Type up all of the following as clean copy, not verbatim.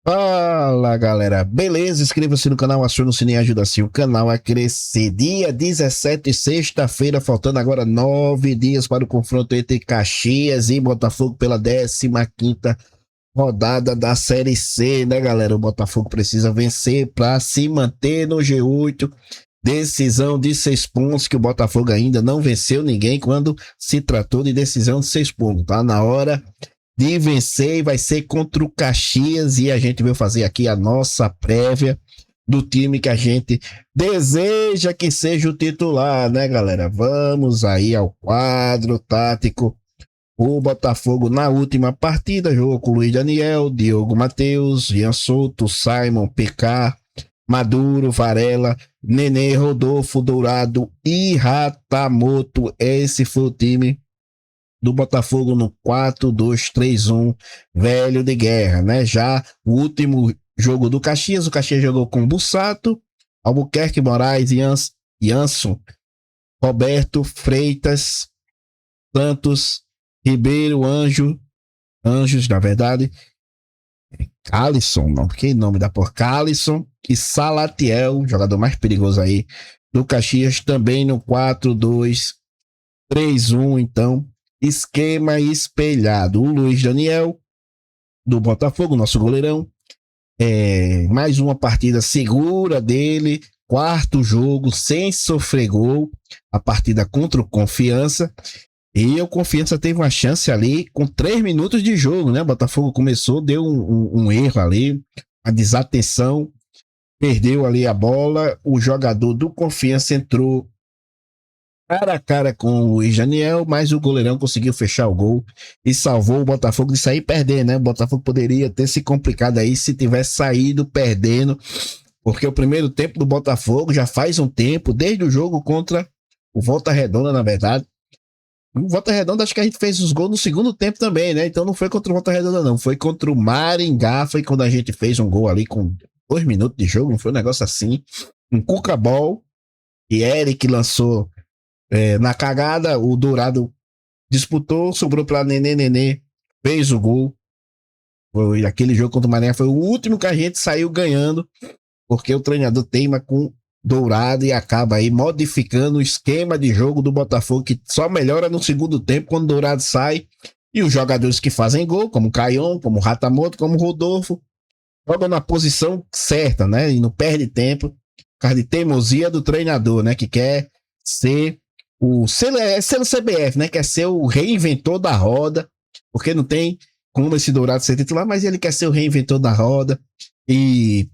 Fala galera, beleza? Inscreva-se no canal, acione o sininho e ajuda assim o canal a crescer. Dia 17, sexta-feira, faltando agora 9 dias para o confronto entre Caxias e Botafogo pela 15ª rodada da Série C, né galera? O Botafogo precisa vencer para se manter no G8. Decisão de 6 pontos, que o Botafogo ainda não venceu ninguém quando se tratou de decisão de 6 pontos. Tá na hora de vencer e vai ser contra o Caxias, e a gente veio fazer aqui a nossa prévia do time que a gente deseja que seja o titular, né galera? Vamos aí ao quadro tático. O Botafogo na última partida jogou com Luiz Daniel, Diogo Matheus, Ian Souto, Simon, PK, Maduro, Varela, Nenê, Rodolfo, Dourado e Ratamoto. Esse foi o time do Botafogo no 4-2-3-1 velho de guerra, né? Já o último jogo do Caxias, o Caxias jogou com Bussato, Albuquerque, Moraes, Janson, Roberto, Freitas, Santos, Ribeiro, Anjos, na verdade, Calisson, não, que nome da porra, Calisson e Salatiel, jogador mais perigoso aí do Caxias, também no 4-2-3-1, então, esquema espelhado. O Luiz Daniel, do Botafogo, nosso goleirão, mais uma partida segura dele, quarto jogo sem sofrer gol, a partida contra o Confiança, e o Confiança teve uma chance ali com 3 minutos de jogo, né? O Botafogo começou, deu um erro ali, a desatenção, perdeu ali a bola, o jogador do Confiança entrou cara a cara com o Luiz Daniel, mas o goleirão conseguiu fechar o gol e salvou o Botafogo de sair perdendo, né? O Botafogo poderia ter se complicado aí se tivesse saído perdendo, porque o primeiro tempo do Botafogo já faz um tempo, desde o jogo contra o Volta Redonda, na verdade. O Volta Redonda, acho que a gente fez os gols no segundo tempo também, né? Então não foi contra o Volta Redonda, não. Foi contra o Maringá, foi quando a gente fez um gol ali com 2 minutos de jogo, não foi um negócio assim. Um cuca-ball, e Eric lançou na cagada, o Dourado disputou, sobrou para Nenê, fez o gol. Foi aquele jogo contra o Maringá, foi o último que a gente saiu ganhando, porque o treinador teima com Dourado e acaba aí modificando o esquema de jogo do Botafogo, que só melhora no segundo tempo quando o Dourado sai, e os jogadores que fazem gol, como Caion, como Ratamoto, como Rodolfo, jogam na posição certa, né? E não perde tempo, por causa de teimosia do treinador, né? Que quer ser selo CBF, né? Quer ser o reinventor da roda, porque não tem como esse Dourado ser titular, mas ele quer ser o reinventor da roda e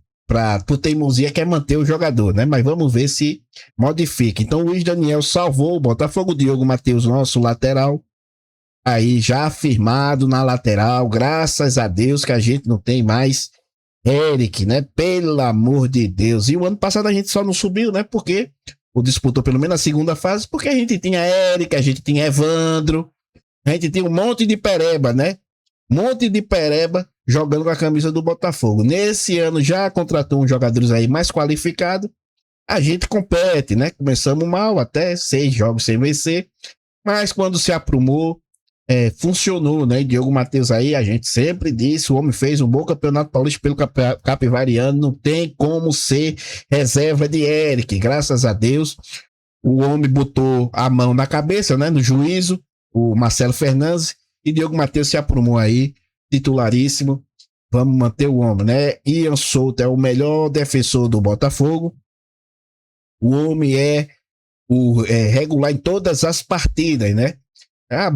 por teimosia quer manter o jogador, né? Mas vamos ver se modifica. Então o Luiz Daniel salvou o Botafogo, Diogo Matheus, nosso lateral, aí já afirmado na lateral, graças a Deus que a gente não tem mais Eric, né? Pelo amor de Deus. E o ano passado a gente só não subiu, né? Porque ou disputou pelo menos a segunda fase, porque a gente tinha Eric, a gente tinha Evandro, a gente tinha um monte de pereba, né? Um monte de pereba jogando com a camisa do Botafogo. Nesse ano já contratou uns jogadores aí mais qualificados, a gente compete, né? Começamos mal, até 6 jogos sem vencer, mas quando se aprumou, funcionou, né? Diogo Matheus aí, a gente sempre disse, o homem fez um bom campeonato paulista pelo Capivariano, não tem como ser reserva de Eric, graças a Deus. O homem botou a mão na cabeça, né? No juízo, o Marcelo Fernandes, e Diogo Matheus se aprumou aí, titularíssimo. Vamos manter o homem, né? Ian Souto é o melhor defensor do Botafogo. O homem é regular em todas as partidas, né?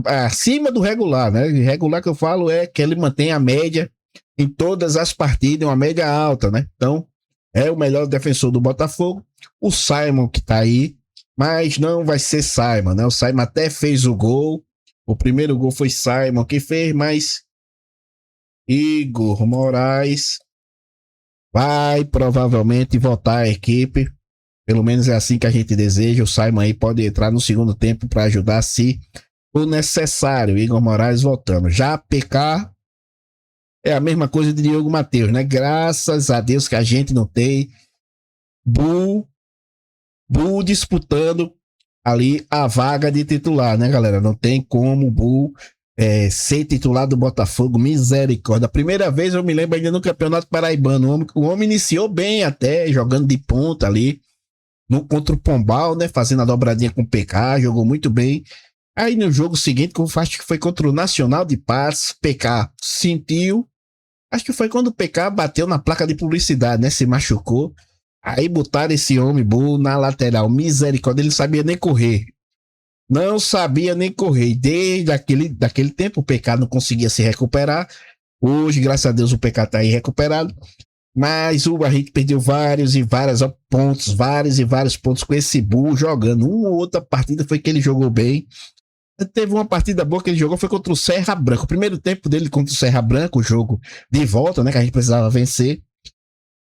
Acima do regular, né? Regular que eu falo é que ele mantém a média em todas as partidas, uma média alta, né? Então, é o melhor defensor do Botafogo. O Simon que tá aí, mas não vai ser Simon, né? O Simon até fez o gol. O primeiro gol foi Simon que fez, mas Igor Moraes vai provavelmente voltar à equipe. Pelo menos é assim que a gente deseja. O Simon aí pode entrar no segundo tempo para ajudar se o necessário. Igor Moraes voltando. Já PK é a mesma coisa de Diogo Matheus, né? Graças a Deus que a gente não tem Bull disputando ali a vaga de titular, né, galera? Não tem como o Bull ser titular do Botafogo, misericórdia. A primeira vez eu me lembro ainda no Campeonato Paraibano. O homem iniciou bem até, jogando de ponta ali, contra o Pombal, né? Fazendo a dobradinha com o PK, jogou muito bem. Aí no jogo seguinte, que eu acho que foi contra o Nacional de Patos, PK sentiu. Acho que foi quando o PK bateu na placa de publicidade, né? Se machucou. Aí botaram esse homem bom na lateral, misericórdia, ele não sabia nem correr. Não sabia nem correr. Desde daquele tempo o PK não conseguia se recuperar. Hoje, graças a Deus, o PK tá aí recuperado. Mas o Barrique perdeu vários e vários pontos com esse Bull jogando. Uma ou outra partida foi que ele jogou bem. Teve uma partida boa que ele jogou, foi contra o Serra Branca. O primeiro tempo dele contra o Serra Branca, o jogo de volta, né? Que a gente precisava vencer.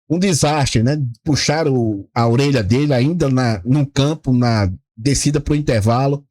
Um desastre, né? Puxaram a orelha dele ainda no campo, na descida pro intervalo.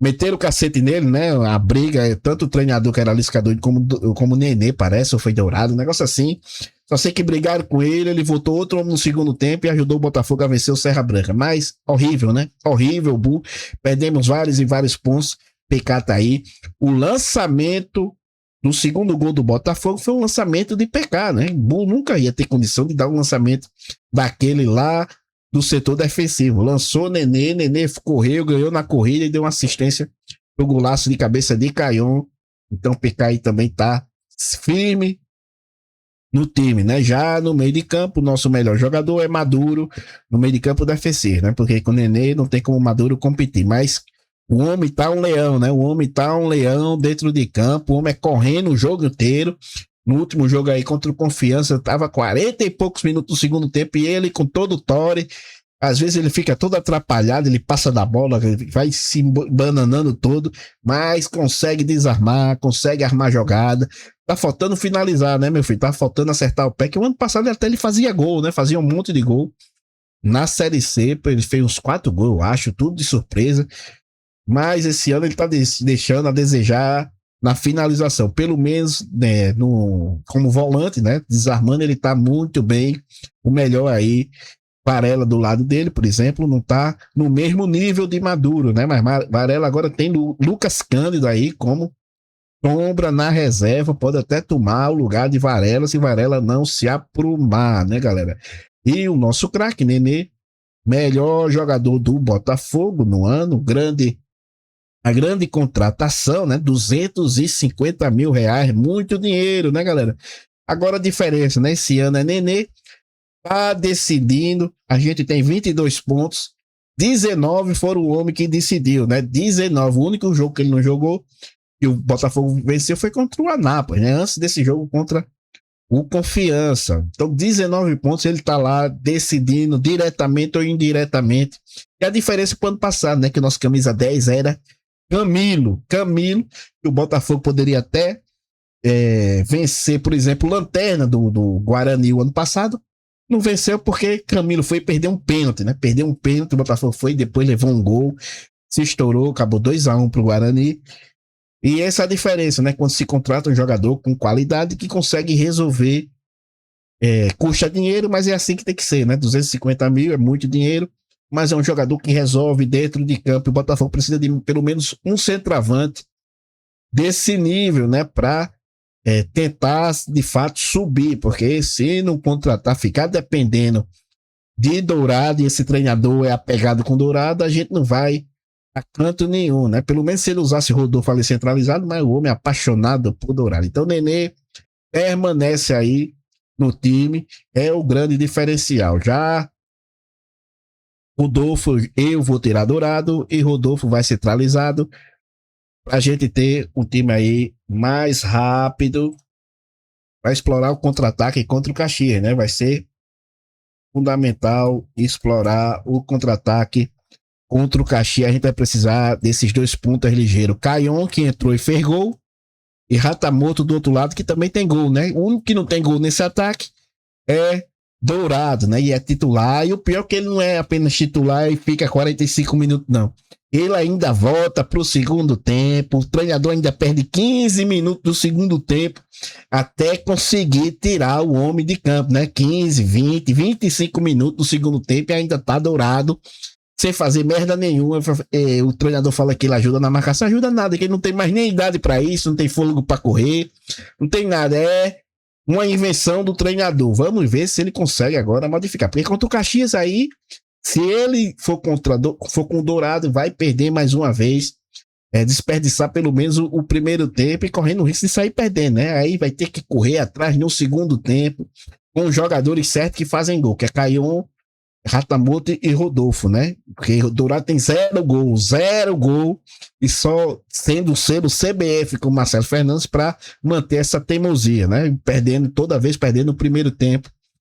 Meteram o cacete nele, né? A briga, tanto o treinador que era liscador como o Nenê, parece, ou foi Dourado, um negócio assim. Só sei que brigaram com ele voltou outro homem no segundo tempo e ajudou o Botafogo a vencer o Serra Branca. Mas horrível, né? Horrível, Bu. Perdemos vários e vários pontos. PK tá aí. O lançamento do segundo gol do Botafogo foi um lançamento de PK, né? Bu nunca ia ter condição de dar um lançamento daquele lá do setor defensivo. Lançou Nenê correu, ganhou na corrida e deu uma assistência pro golaço de cabeça de Caion. Então o PK aí também tá firme no time, né? Já no meio de campo, o nosso melhor jogador é Maduro, no meio de campo defensivo, né? Porque com o Nenê não tem como o Maduro competir, mas o homem tá um leão, né? O homem tá um leão dentro de campo, o homem é correndo o jogo inteiro. No último jogo aí contra o Confiança, tava 40 e poucos minutos do segundo tempo e ele com todo o tore, às vezes ele fica todo atrapalhado, ele passa da bola, vai se bananando todo, mas consegue desarmar, consegue armar jogada. Tá faltando finalizar, né, meu filho? Tá faltando acertar o pé, que o ano passado até ele fazia gol, né? Fazia um monte de gol. Na Série C, ele fez uns 4 gols, eu acho, tudo de surpresa. Mas esse ano ele tá deixando a desejar na finalização. Pelo menos, né, como volante, né? Desarmando, ele tá muito bem. O melhor aí, Varela do lado dele, por exemplo, não tá no mesmo nível de Maduro, né? Mas Varela agora tem Lucas Cândido aí como sombra na reserva, pode até tomar o lugar de Varela se Varela não se aprumar, né, galera? E o nosso craque, Nenê, melhor jogador do Botafogo no ano, a grande contratação, né? 250 mil reais, muito dinheiro, né, galera? Agora a diferença, né? Esse ano é Nenê, tá decidindo, a gente tem 22 pontos, 19 foram o homem que decidiu, né? 19, o único jogo que ele não jogou e o Botafogo venceu foi contra o Anápolis, né? Antes desse jogo contra o Confiança. Então, 19 pontos, ele tá lá decidindo diretamente ou indiretamente. E a diferença pro ano passado, né? Que o nosso camisa 10 era Camilo, que o Botafogo poderia até vencer, por exemplo, o Lanterna do Guarani o ano passado. Não venceu porque Camilo foi perder um pênalti, né? Perdeu um pênalti, o Botafogo foi, depois levou um gol, se estourou, acabou 2-1 pro Guarani. E essa é a diferença, né? Quando se contrata um jogador com qualidade que consegue resolver, custa dinheiro, mas é assim que tem que ser, né? 250 mil é muito dinheiro, mas é um jogador que resolve dentro de campo. O Botafogo precisa de pelo menos um centroavante desse nível, né? Para tentar, de fato, subir, porque se não contratar, ficar dependendo de Dourado, e esse treinador é apegado com Dourado, a gente não vai a canto nenhum, né? Pelo menos se ele usasse Rodolfo ali centralizado, mas o homem é apaixonado por Dourado. Então, o Nenê permanece aí no time, é o grande diferencial. Já Rodolfo, eu vou tirar Dourado e Rodolfo vai centralizado pra gente ter um time aí mais rápido para explorar o contra-ataque contra o Caxias, né? Vai ser fundamental explorar o contra-ataque contra o Caxias. A gente vai precisar desses 2 pontas ligeiros. Caion, que entrou e fez gol, e Ratamoto do outro lado, que também tem gol, né? O único que não tem gol nesse ataque é Dourado, né? E é titular. E o pior é que ele não é apenas titular e fica 45 minutos, não. Ele ainda volta pro segundo tempo. O treinador ainda perde 15 minutos do segundo tempo até conseguir tirar o homem de campo, né? 15, 20, 25 minutos do segundo tempo e ainda tá Dourado sem fazer merda nenhuma. O treinador fala que ele ajuda na marcação, ajuda nada, que ele não tem mais nem idade para isso, não tem fôlego para correr, não tem nada, é uma invenção do treinador. Vamos ver se ele consegue agora modificar, porque contra o Caxias aí, se ele for com o Dourado, vai perder mais uma vez, desperdiçar pelo menos o primeiro tempo e correndo o risco de sair perdendo, né? Aí vai ter que correr atrás no segundo tempo, com os jogadores certos que fazem gol, que é Caion, Ratamoto e Rodolfo, né? Porque o Dourado tem 0 gol, e só sendo o CBF com o Marcelo Fernandes para manter essa teimosia, né? Toda vez perdendo no primeiro tempo.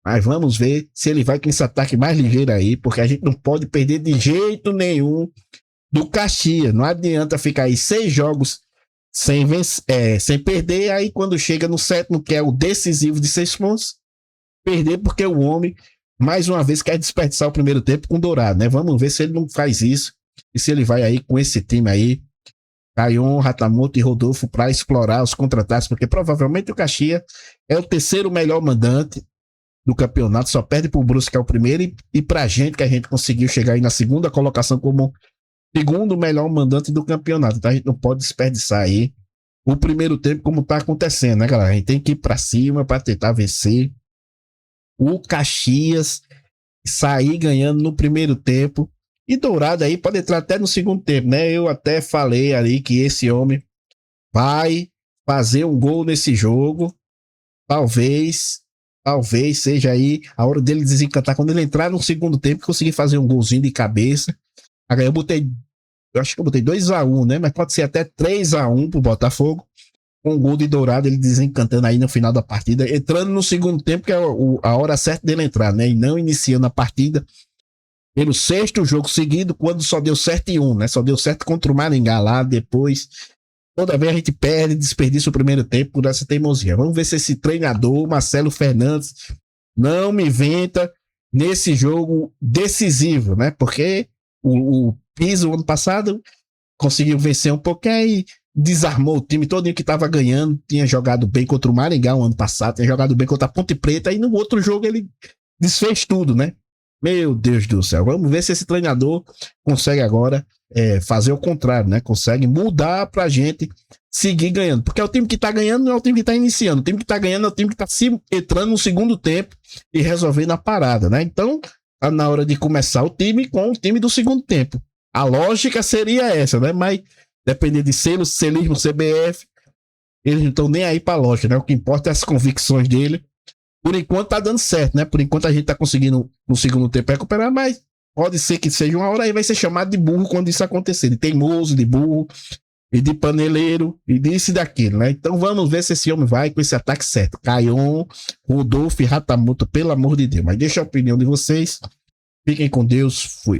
Mas vamos ver se ele vai com esse ataque mais ligeiro aí, porque a gente não pode perder de jeito nenhum do Caxias. Não adianta ficar aí 6 jogos sem perder, aí quando chega no 7º, que é o decisivo de 6 pontos, perder porque o homem mais uma vez quer desperdiçar o primeiro tempo com o Dourado, né? Vamos ver se ele não faz isso e se ele vai aí com esse time aí, Caion, Ratamoto e Rodolfo, para explorar os contratados, porque provavelmente o Caxias é o 3º melhor mandante do campeonato, só perde pro Brusque, que é o primeiro, e pra gente, que a gente conseguiu chegar aí na 2ª colocação como 2º melhor mandante do campeonato. Então a gente não pode desperdiçar aí o primeiro tempo como tá acontecendo, né, galera? A gente tem que ir pra cima para tentar vencer o Caxias, sair ganhando no primeiro tempo, e Dourado aí pode entrar até no segundo tempo, né? Eu até falei ali que esse homem vai fazer um gol nesse jogo, talvez seja aí a hora dele desencantar, quando ele entrar no segundo tempo, conseguir fazer um golzinho de cabeça. Agora eu acho que eu botei 2-1, né? Mas pode ser até 3-1 pro Botafogo, com o gol de Dourado, ele desencantando aí no final da partida, entrando no segundo tempo, que é a hora certa dele entrar, né? E não iniciando a partida pelo 6º jogo seguido, quando só deu certo em um, né? Só deu certo contra o Maringá lá, depois toda vez a gente perde, desperdiça o primeiro tempo por essa teimosia. Vamos ver se esse treinador, Marcelo Fernandes, não me inventa nesse jogo decisivo, né? Porque o Piso, ano passado, conseguiu vencer um pouquinho e desarmou o time todo que estava ganhando, tinha jogado bem contra o Maringá o ano passado, tinha jogado bem contra a Ponte Preta, e no outro jogo ele desfez tudo, né? Meu Deus do céu, vamos ver se esse treinador consegue agora fazer o contrário, né? Consegue mudar pra gente seguir ganhando, porque é o time que tá ganhando, não é o time que tá iniciando, o time que tá ganhando é o time que tá entrando no segundo tempo e resolvendo a parada, né? Então, tá na hora de começar o time com o time do segundo tempo. A lógica seria essa, né? Mas depender de selismo, CBF, eles não estão nem aí pra lógica, né? O que importa é as convicções dele. Por enquanto tá dando certo, né? Por enquanto a gente tá conseguindo no segundo tempo recuperar, mas pode ser que seja uma hora aí vai ser chamado de burro quando isso acontecer, de teimoso, de burro, e de paneleiro, e disso e daquilo, né? Então vamos ver se esse homem vai com esse ataque certo. Caion, Rodolfo e Ratamoto, pelo amor de Deus. Mas deixa a opinião de vocês. Fiquem com Deus. Fui.